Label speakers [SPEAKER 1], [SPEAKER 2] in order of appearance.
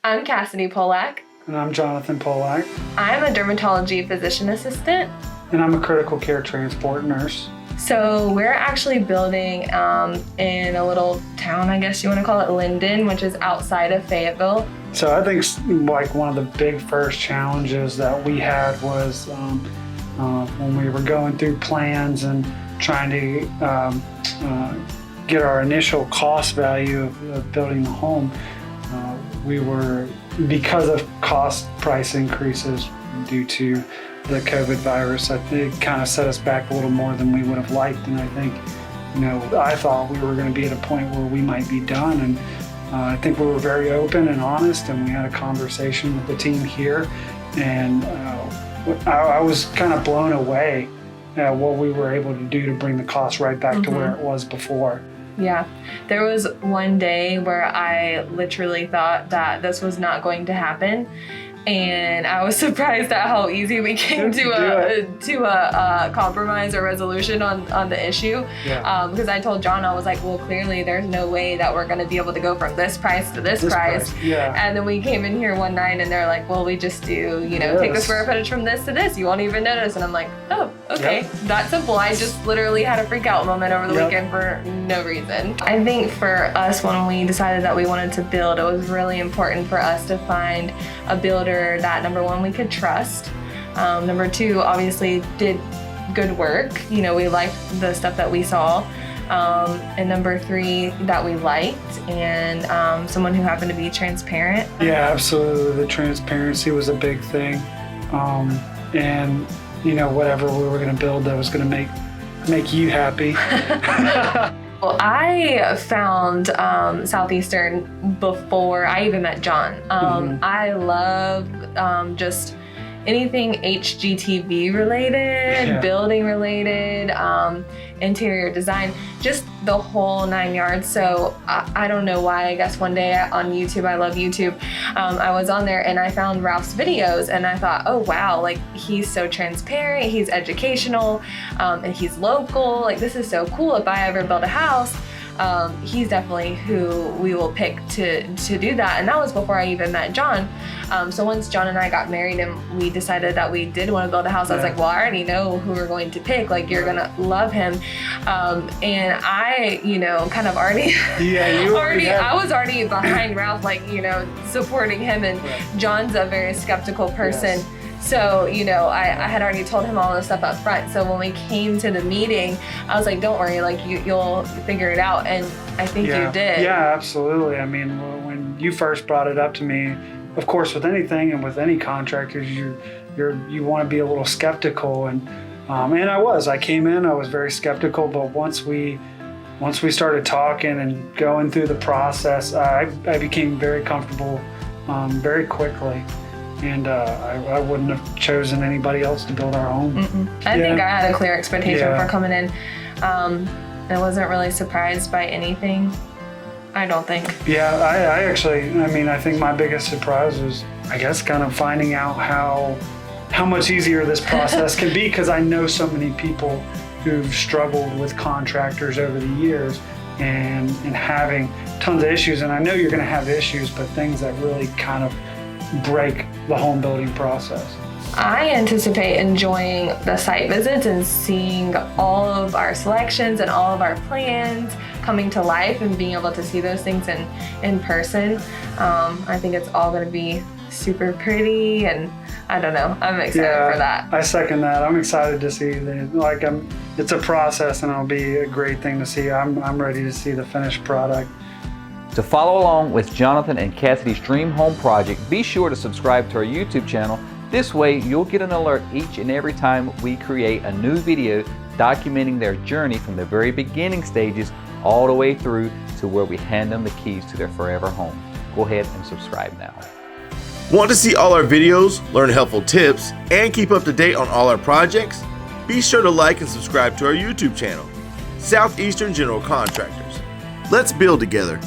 [SPEAKER 1] I'm Cassidy Polak.
[SPEAKER 2] And I'm Jonathan Polak.
[SPEAKER 1] I'm a dermatology physician assistant.
[SPEAKER 2] And I'm a critical care transport nurse.
[SPEAKER 1] So we're actually building in a little town, I guess you want to call it, Linden, which is outside of Fayetteville.
[SPEAKER 2] So I think like one of the big first challenges that we had was when we were going through plans and trying to get our initial cost value of building the home. We were, because of cost price increases due to the COVID virus, I think it kind of set us back a little more than we would have liked. And I think, I thought we were going to be at a point where we might be done. And I think we were very open and honest, and we had a conversation with the team here. And I was kind of blown away at what we were able to do to bring the cost right back to where it was before.
[SPEAKER 1] Yeah, there was one day where I literally thought that this was not going to happen, and I was surprised at how easy we came to a compromise or resolution on the issue.
[SPEAKER 2] Yeah.
[SPEAKER 1] Because I told John, I was like, well, clearly there's no way that we're going to be able to go from this price to this price.
[SPEAKER 2] Yeah.
[SPEAKER 1] And then we came in here one night and they're like, well, we just do, take the square footage from this to this. You won't even notice. And I'm like, oh, okay, that simple. I just literally had a freak out moment over the weekend for no reason. I think for us, when we decided that we wanted to build, it was really important for us to find a builder that, number one, we could trust. Number two, obviously did good work. We liked the stuff that we saw. And number three, that we liked, and someone who happened to be transparent.
[SPEAKER 2] Yeah, absolutely. The transparency was a big thing. And whatever we were going to build that was going to make you happy.
[SPEAKER 1] Well, I found Southeastern before I even met John. I love just anything HGTV related, building related, interior design, just the whole 9 yards. So I don't know why, I guess one day on YouTube, I love YouTube, I was on there and I found Ralph's videos and I thought, oh wow, like he's so transparent, he's educational, and he's local, like this is so cool. If I ever build a house, he's definitely who we will pick to do that. And that was before I even met John. So once John and I got married and we decided that we did want to build a house, I was like, well, I already know who we're going to pick. Like, you're gonna love him. And I, kind of already, I was already behind Ralph, like, supporting him. And John's a very skeptical person. Yes. So, I had already told him all this stuff up front. So when we came to the meeting, I was like, don't worry, like you'll figure it out. And I think you did.
[SPEAKER 2] Yeah, absolutely. I mean, when you first brought it up to me, of course, with anything and with any contractors, you want to be a little skeptical. And I came in, I was very skeptical, but once we started talking and going through the process, I became very comfortable very quickly. And I wouldn't have chosen anybody else to build our home.
[SPEAKER 1] I think I had a clear expectation for coming in. I wasn't really surprised by anything, I don't think.
[SPEAKER 2] Yeah, I think my biggest surprise was, I guess, kind of finding out how much easier this process can be, because I know so many people who've struggled with contractors over the years and having tons of issues. And I know you're going to have issues, but things that really kind of break the home building process.
[SPEAKER 1] I anticipate enjoying the site visits and seeing all of our selections and all of our plans coming to life and being able to see those things in person. I think it's all going to be super pretty, and I don't know, I'm excited for that.
[SPEAKER 2] I second that. I'm excited to see it's a process, and it'll be a great thing to see. I'm ready to see the finished product.
[SPEAKER 3] To follow along with Jonathan and Cassidy's dream home project, be sure to subscribe to our YouTube channel. This way, you'll get an alert each and every time we create a new video documenting their journey from the very beginning stages all the way through to where we hand them the keys to their forever home. Go ahead and subscribe now.
[SPEAKER 4] Want to see all our videos, learn helpful tips, and keep up to date on all our projects? Be sure to like and subscribe to our YouTube channel, Southeastern General Contractors. Let's build together.